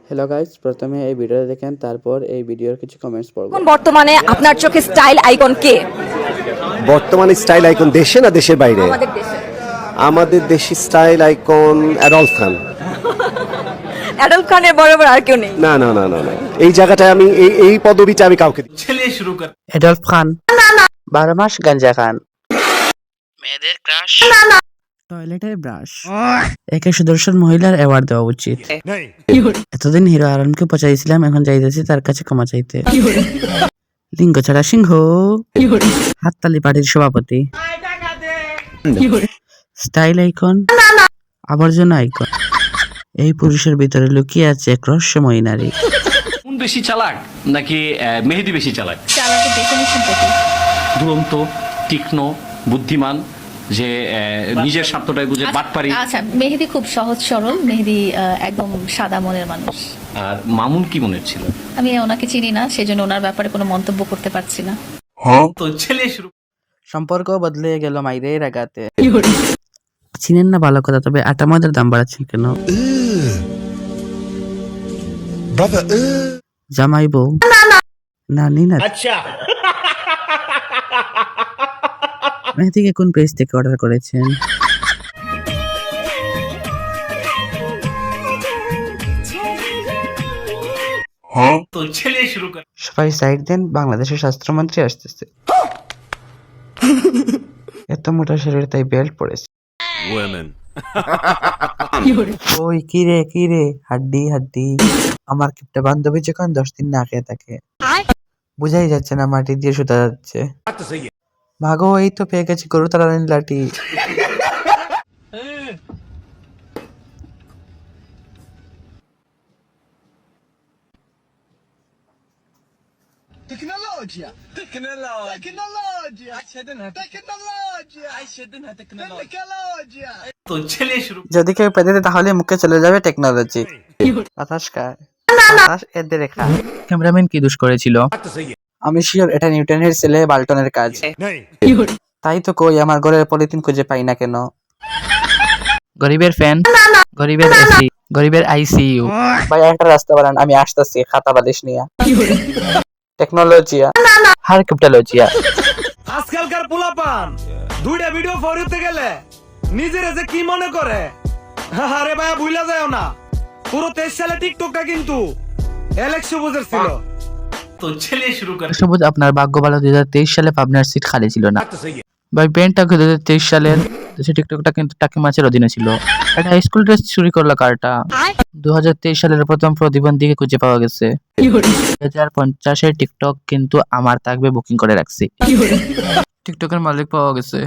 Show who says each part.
Speaker 1: Hello guys, প্রথমে এই ভিডিওটা দেখেন, তারপর এই ভিডিওর কিছু কমেন্টস পড়ব।
Speaker 2: বর্তমানে আপনার চোখে স্টাইল আইকন কে?
Speaker 3: বর্তমানে স্টাইল আইকন দেশে না দেশের বাইরে?
Speaker 2: আমাদের দেশে।
Speaker 3: আমাদের দেশি স্টাইল আইকন অ্যাডলফ খান।
Speaker 2: অ্যাডলফ খানের বরাবর আর কেউ নেই?
Speaker 3: না না না না না, এই জায়গাটায় আমি এই পদবিটা আমি কাউকে
Speaker 1: এডলফ খান, 12 মাস গাঞ্জা খান, মেয়েদের ক্রাশ, টয়লেটের ব্রাশ, একে সুদর্শন মহিলার অ্যাওয়ার্ড দেওয়া উচিত। এতদিন হিরো আলমকে পচাইছিলাম, এখন যাইতেছি তার কাছে ক্ষমা চাইতে। লিঙ্গ ছাড়া সিংহ, হাততালি পার্টির সভাপতি, স্টাইল আইকন, আবর্জনা আইকন। এই পুরুষের ভিতরে লুকিয়ে আছে এক রহস্যময়ী নারী।
Speaker 4: কোন বেশি চালাক নাকি মেহেদি বেশি চালাক?
Speaker 2: চালাকের ডেফিনিশন কি?
Speaker 4: দুরন্ত, তীক্ষ্ণ, বুদ্ধিমান, যে নিজের স্বার্থটাই বুঝে বাটপারি।
Speaker 5: আচ্ছা, মেহেদি খুব সহজ সরল, মেহেদি একদম সাদা মনের মানুষ।
Speaker 4: আর মামুন কি মনের ছিল?
Speaker 5: আমি ওনাকে চিনি না, সেজন্য ওনার ব্যাপারে কোনো মন্তব্য করতে পারছি না।
Speaker 4: তো ছেলে শুরু।
Speaker 1: সম্পর্ক বদলে গেল মাইরের আঘাতে। চিনেন না ভালো কথা, তবে আটা ময়দার দাম বাড়াচ্ছেন কেন? জামাই বউ নানি না। মেহেদিকে কোন পেজ থেকে অর্ডার করেছেন?
Speaker 4: তো ছেলে শুরু কর।
Speaker 1: সবাই সাইড দেন, বাংলাদেশের স্বাস্থ্যমন্ত্রী আসতেছে। এত মোটা শরীর, তাই বেল্ট পরেছে। ওই কিরে হাড্ডি হাড্ডি, আমার কিপটা বান্ধবী যখন 10 দিন না খেয়ে থাকে, বুঝাই যাচ্ছে না মাটি দিয়ে সুতা যাচ্ছে। ভাগো, এই তো পেয়ে গেছি গরু তাড়ানোর লাঠি।
Speaker 6: Tecnologia! Tecnologia! Tecnologia!
Speaker 4: তো ছেলে শুরু।
Speaker 1: যদি কেউ পেতে দেয় তাহলে মুখে চলে যাবে টেকনোলজি। বাতাস খায়, বাতাস এদের রেখা। ক্যামেরাম্যান কি দোষ করেছিল? আমি শিওর এটা নিউটনের ছেলে বাল্টনের কাজ। তাই তো কই, আমার ঘরের পলিথিন খুঁজে পাই না কেন? গরিবের ফ্যান, গরিবের এসি, গরিবের আইসিইউ। ভাই একটা রাস্তা বানান, আমি আসতেছি খাতা বালিশ নিয়ে। টেকনোলজিয়া, হার ক্রিপ্টোলজিয়া।
Speaker 6: আজকালকার পোলাপান দুইটা ভিডিও ফরিতে গেলে নিজের যে কি মনে করে, আরে ভাই ভুলা যায় না, পুরো 23 সালে টিকটকটা কিন্তু অ্যালেক্স সবুজের ছিল।
Speaker 4: তো ছেলে শুরু কর।
Speaker 1: সবুজ, আপনার ভাগ্য ভালো, 2023 সালে পাবনার সিট খালি ছিল না। ভাই পেনটা 2023 সালের দেশে টিকটকটা কিন্তু টাকি মাছের অধীনে ছিল। এটা স্কুল ড্রেস চুরি করলো কারটা? 2023 সালের প্রথম প্রতিবন্ধীকে খুঁজে পাওয়া গেছে। 2050-এর টিকটক কিন্তু আমার থাকবে, বুকিং করে রাখছি। টিকটকের মালিক পাওয়া গেছে।